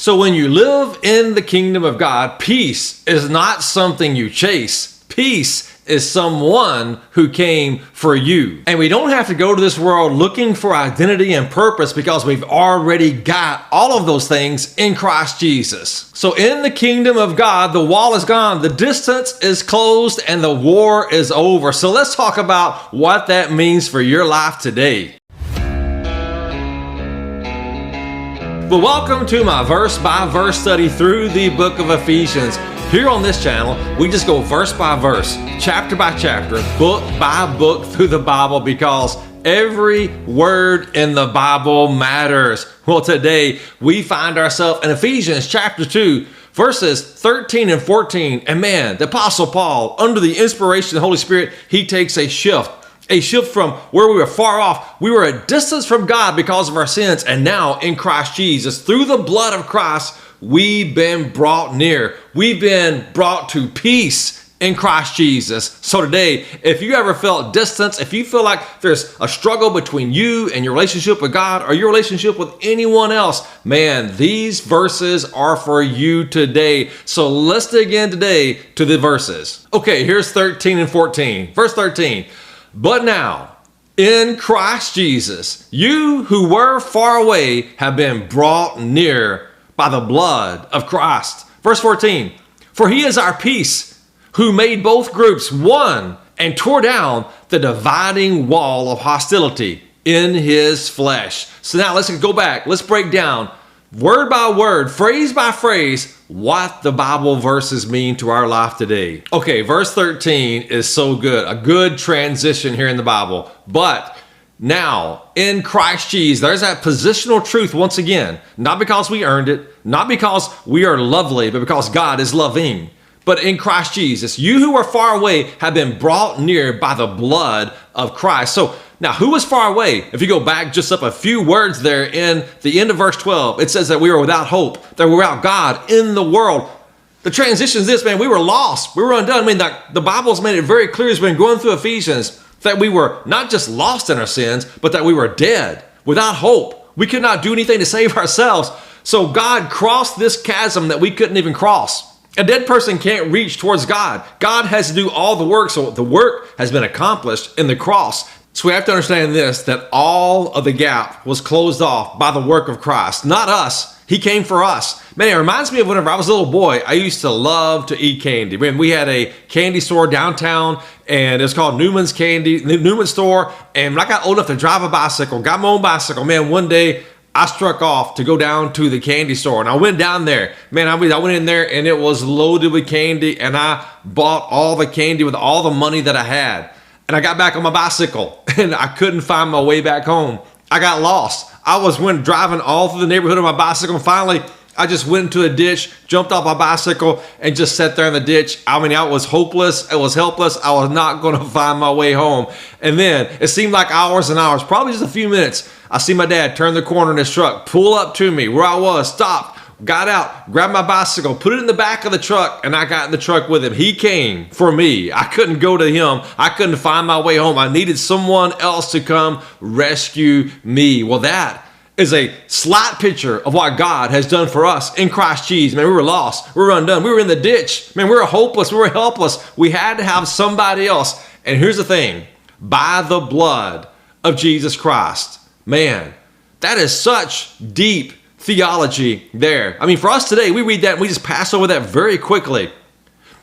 So when you live in the kingdom of God, peace is not something you chase. Peace is someone who came for you. And we don't have to go to this world looking for identity and purpose because we've already got all of those things in Christ Jesus. So in the kingdom of God, the wall is gone, the distance is closed, and the war is over. So let's talk about what that means for your life today. Well, welcome to my verse-by-verse study through the book of Ephesians. Here on this channel, we just go verse by verse, chapter by chapter, book by book through the Bible because every word in the Bible matters. Well, today we find ourselves in Ephesians chapter 2, verses 13 and 14. And man, the Apostle Paul, under the inspiration of the Holy Spirit, he takes a shift from where we were far off. We were a distance from God because of our sins. And now in Christ Jesus, through the blood of Christ, we've been brought near. We've been brought to peace in Christ Jesus. So today, if you ever felt distance, if you feel like there's a struggle between you and your relationship with God or your relationship with anyone else, man, these verses are for you today. So let's dig in today to the verses. Okay, here's 13 and 14. Verse 13. But now, in Christ Jesus, you who were far away have been brought near by the blood of Christ. Verse 14, for he is our peace, who made both groups one and tore down the dividing wall of hostility in his flesh. So now let's go back. Let's break down word by word, phrase by phrase, what the Bible verses mean to our life today. Okay, verse 13 is so good. A good transition here in the Bible. But now, in Christ Jesus, there's that positional truth once again. Not because we earned it, not because we are lovely, but because God is loving. But in Christ Jesus, you who are far away have been brought near by the blood of Christ. So now, who was far away? If you go back just up a few words there in the end of verse 12, it says that we were without hope, that we were without God in the world. The transition is this, man, we were lost. We were undone. I mean, the Bible's made it very clear as we've been going through Ephesians that we were not just lost in our sins, but that we were dead, without hope. We could not do anything to save ourselves. So God crossed this chasm that we couldn't even cross. A dead person can't reach towards God. God has to do all the work, so the work has been accomplished in the cross. So we have to understand this, that all of the gap was closed off by the work of Christ, not us. He came for us. Man, it reminds me of whenever I was a little boy, I used to love to eat candy. Man, we had a candy store downtown, and it's called Newman's Store. And when I got old enough to drive a bicycle, got my own bicycle, man, one day I struck off to go down to the candy store. And I went down there. Man, I went in there, and it was loaded with candy, and I bought all the candy with all the money that I had. And I got back on my bicycle, and I couldn't find my way back home. I got lost. I was driving all through the neighborhood on my bicycle, and finally, I just went into a ditch, jumped off my bicycle, and just sat there in the ditch. I mean, I was hopeless. I was helpless. I was not going to find my way home. And then it seemed like hours and hours, probably just a few minutes. I see my dad turn the corner in his truck, pull up to me where I was, stopped, got out, grabbed my bicycle, put it in the back of the truck, and I got in the truck with him. He came for me. I couldn't go to him. I couldn't find my way home. I needed someone else to come rescue me. Well, that is a slight picture of what God has done for us in Christ Jesus. Man, we were lost. We were undone. We were in the ditch. Man, we were hopeless. We were helpless. We had to have somebody else. And here's the thing. By the blood of Jesus Christ. Man, that is such deep theology there. I mean, for us today, we read that and we just pass over that very quickly.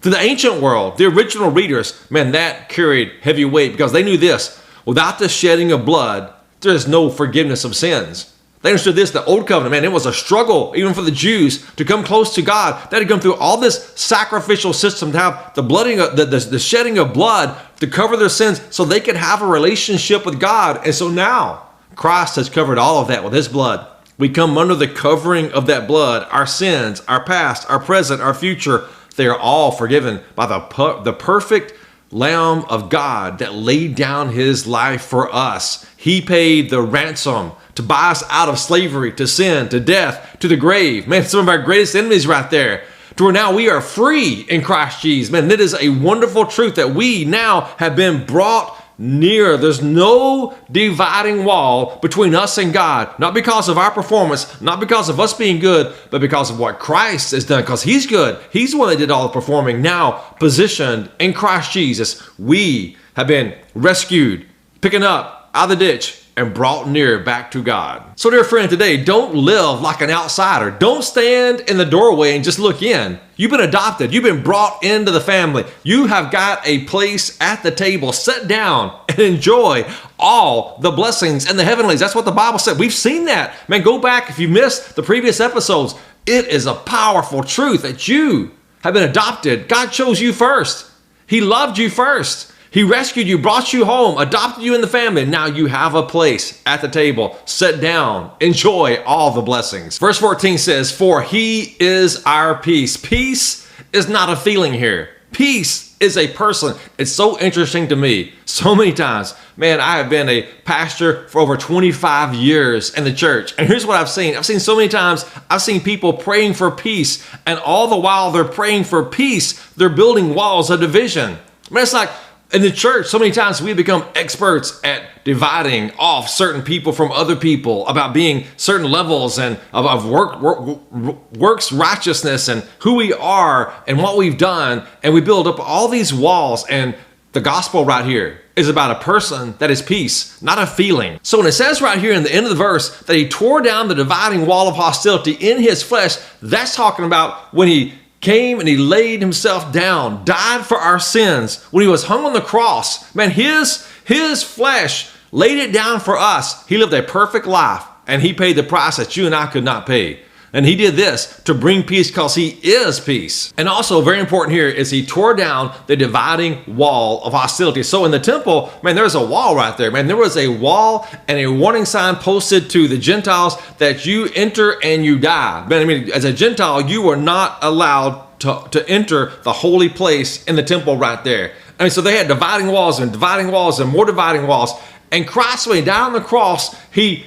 To the ancient world, the original readers, man, that carried heavy weight because they knew this. Without the shedding of blood, there is no forgiveness of sins. They understood this, the old covenant, man, it was a struggle even for the Jews to come close to God. They had to come through all this sacrificial system to have the shedding of blood to cover their sins so they could have a relationship with God. And so now Christ has covered all of that with his blood. We come under the covering of that blood. Our sins, our past, our present, our future, they are all forgiven by the perfect Lamb of God that laid down his life for us. He paid the ransom to buy us out of slavery, to sin, to death, to the grave. Man, some of our greatest enemies right there. To where now we are free in Christ Jesus. Man, that is a wonderful truth that we now have been brought near. There's no dividing wall between us and God, not because of our performance, not because of us being good, but because of what Christ has done, because he's good. He's the one that did all the performing. Now, positioned in Christ Jesus, we have been rescued, picking up out of the ditch, and brought near back to God. So dear friend, today, don't live like an outsider. Don't stand in the doorway and just look in. You've been adopted. You've been brought into the family. You have got a place at the table. Sit down and enjoy all the blessings in the heavenlies. That's what the Bible said. We've seen that. Man, go back if you missed the previous episodes. It is a powerful truth that you have been adopted. God chose you first. He loved you first. He rescued you, brought you home, adopted you in the family. Now you have a place at the table. Sit down, enjoy all the blessings. Verse 14 says, for he is our peace. Peace is not a feeling here. Peace is a person. It's so interesting to me. So many times, man, I have been a pastor for over 25 years in the church. And here's what I've seen. I've seen so many times, I've seen people praying for peace. And all the while they're praying for peace, they're building walls of division. I mean, it's like, in the church, so many times we become experts at dividing off certain people from other people, about being certain levels and of works righteousness and who we are and what we've done. And we build up all these walls. And the gospel right here is about a person that is peace, not a feeling. So when it says right here in the end of the verse that he tore down the dividing wall of hostility in his flesh, that's talking about when he came and he laid himself down, died for our sins. When he was hung on the cross, man, his flesh laid it down for us. He lived a perfect life and he paid the price that you and I could not pay. And he did this to bring peace because he is peace. And also very important here is he tore down the dividing wall of hostility. So in the temple, man, there's a wall right there, man. There was a wall and a warning sign posted to the Gentiles that you enter and you die. Man, I mean, as a Gentile, you were not allowed to enter the holy place in the temple right there. I mean, so they had dividing walls and more dividing walls. And Christ, when he died on the cross, he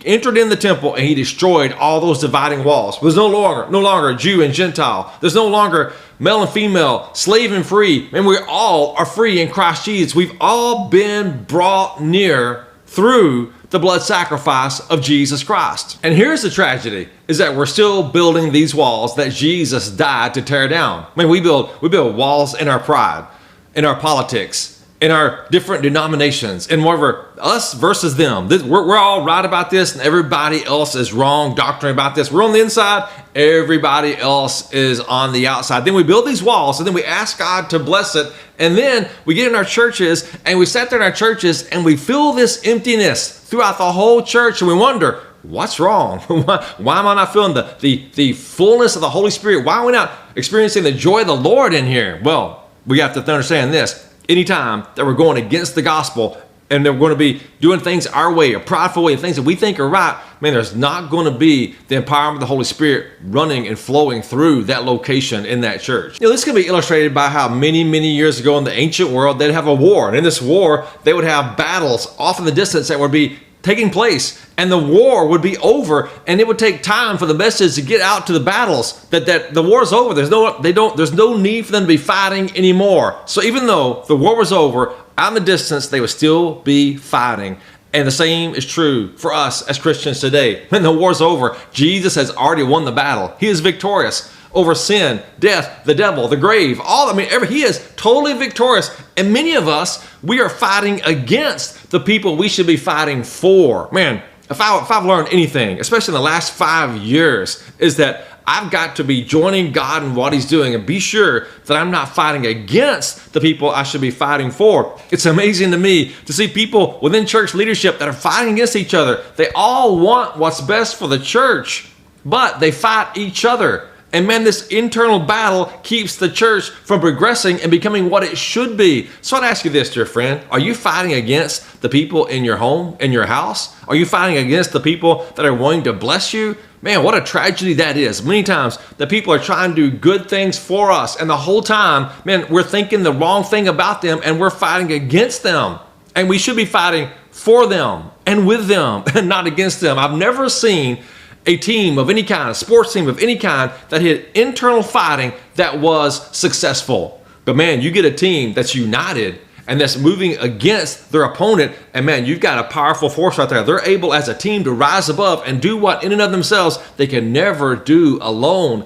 entered in the temple and he destroyed all those dividing walls. There's no longer Jew and Gentile. There's no longer male and female, slave and free. And we all are free in Christ Jesus. We've all been brought near through the blood sacrifice of Jesus Christ. And here's the tragedy, is that we're still building these walls that Jesus died to tear down. I mean, we build walls in our pride, in our politics, in our different denominations, and whatever, us versus them. We're all right about this, and everybody else is wrong doctrine about this. We're on the inside, everybody else is on the outside. Then we build these walls, and then we ask God to bless it, and then we get in our churches, and we sit there in our churches, and we feel this emptiness throughout the whole church, and we wonder, what's wrong? Why am I not feeling the fullness of the Holy Spirit? Why are we not experiencing the joy of the Lord in here? Well, we have to understand this. Anytime that we're going against the gospel and they're going to be doing things our way, a prideful way, things that we think are right, man, there's not going to be the empowerment of the Holy Spirit running and flowing through that location in that church. You know, this can be illustrated by how many years ago in the ancient world, they'd have a war. And in this war, they would have battles off in the distance that would be taking place, and the war would be over, and it would take time for the message to get out to the battles that the war is over. There's no need for them to be fighting anymore. So even though the war was over, out in the distance, they would still be fighting. And the same is true for us as Christians today. When the war's over, Jesus has already won the battle. He is victorious over sin, death, the devil, the grave, he is totally victorious. And many of us, we are fighting against the people we should be fighting for. Man, if I've learned anything, especially in the last 5 years, is that I've got to be joining God in what he's doing and be sure that I'm not fighting against the people I should be fighting for. It's amazing to me to see people within church leadership that are fighting against each other. They all want what's best for the church, but they fight each other. And man, this internal battle keeps the church from progressing and becoming what it should be. So I'd ask you this, dear friend. Are you fighting against the people in your home, in your house? Are you fighting against the people that are wanting to bless you? Man, what a tragedy that is. Many times the people are trying to do good things for us. And the whole time, man, we're thinking the wrong thing about them and we're fighting against them. And we should be fighting for them and with them and not against them. I've never seen a team of any kind, a sports team of any kind, that had internal fighting that was successful. But man, you get a team that's united and that's moving against their opponent. And man, you've got a powerful force right there. They're able as a team to rise above and do what in and of themselves they can never do alone.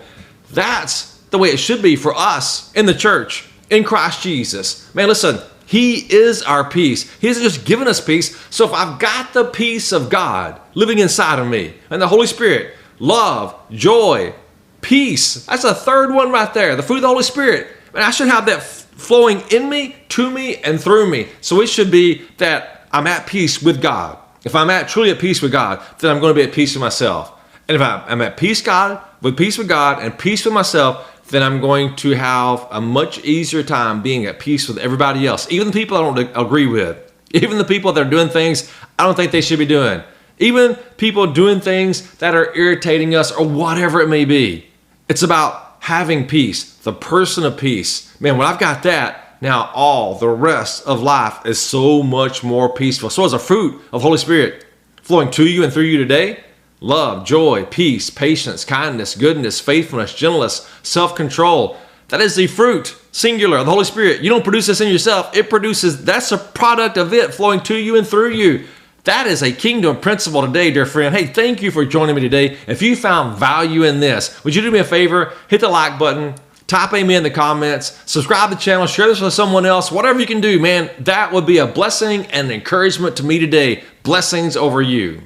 That's the way it should be for us in the church, in Christ Jesus. Man, listen, He is our peace. He hasn't just given us peace. So if I've got the peace of God living inside of me and the Holy Spirit, love, joy, peace, that's a third one right there, the fruit of the Holy Spirit. And I should have that flowing in me, to me, and through me. So it should be that I'm at peace with God. If I'm truly at peace with God, then I'm going to be at peace with myself. And if I'm at peace with God and peace with myself, then I'm going to have a much easier time being at peace with everybody else. Even the people I don't agree with. Even the people that are doing things I don't think they should be doing. Even people doing things that are irritating us or whatever it may be. It's about having peace, the person of peace. Man, when I've got that, now all the rest of life is so much more peaceful. So as a fruit of Holy Spirit flowing to you and through you today, love, joy, peace, patience, kindness, goodness, faithfulness, gentleness, self-control. That is the fruit, singular, of the Holy Spirit. You don't produce this in yourself. That's a product of it flowing to you and through you. That is a kingdom principle today, dear friend. Hey, thank you for joining me today. If you found value in this, would you do me a favor? Hit the like button, type amen in the comments, subscribe to the channel, share this with someone else, whatever you can do, man. That would be a blessing and an encouragement to me today. Blessings over you.